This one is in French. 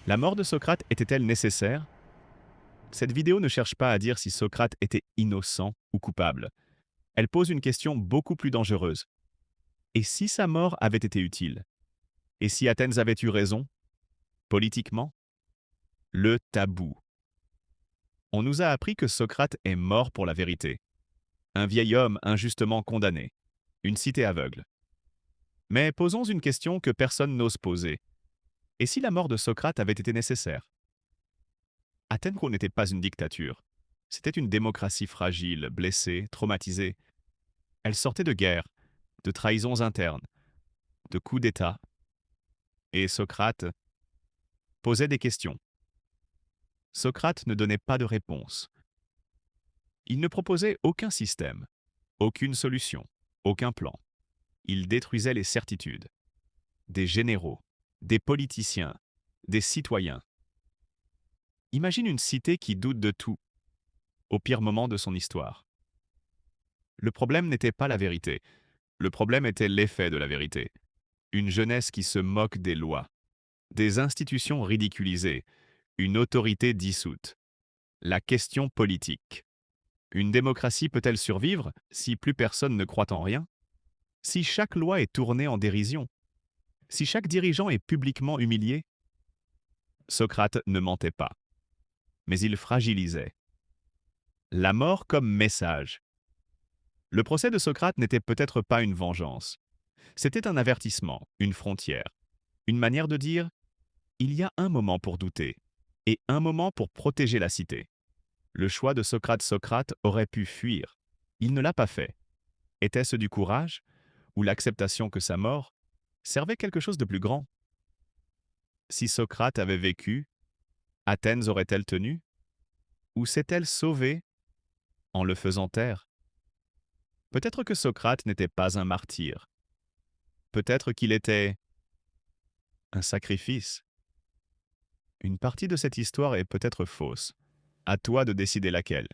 La mort de Socrate était-elle nécessaire? Cette vidéo ne cherche pas à dire si Socrate était innocent ou coupable. Elle pose une question beaucoup plus dangereuse. Et si sa mort avait été utile? Et si Athènes avait eu raison? Politiquement? Le tabou. On nous a appris que Socrate est mort pour la vérité. Un vieil homme injustement condamné. Une cité aveugle. Mais posons une question que personne n'ose poser. Et si la mort de Socrate avait été nécessaire? Athènes n'était pas une dictature. C'était une démocratie fragile, blessée, traumatisée. Elle sortait de guerres, de trahisons internes, de coups d'État. Et Socrate posait des questions. Socrate ne donnait pas de réponse. Il ne proposait aucun système, aucune solution, aucun plan. Il détruisait les certitudes. Des généraux, des politiciens, des citoyens. Imagine une cité qui doute de tout, au pire moment de son histoire. Le problème n'était pas la vérité. Le problème était l'effet de la vérité. Une jeunesse qui se moque des lois, des institutions ridiculisées, une autorité dissoute. La question politique. Une démocratie peut-elle survivre si plus personne ne croit en rien? Si chaque loi est tournée en dérision? Si chaque dirigeant est publiquement humilié? Socrate ne mentait pas, mais il fragilisait. La mort comme message. Le procès de Socrate n'était peut-être pas une vengeance. C'était un avertissement, une frontière, une manière de dire il y a un moment pour douter et un moment pour protéger la cité. Le choix de Socrate aurait pu fuir. Il ne l'a pas fait. Était-ce du courage ou l'acceptation que sa mort servait quelque chose de plus grand? Si Socrate avait vécu, Athènes aurait-elle tenu? Ou s'est-elle sauvée en le faisant taire? Peut-être que Socrate n'était pas un martyr. Peut-être qu'il était un sacrifice. Une partie de cette histoire est peut-être fausse. À toi de décider laquelle.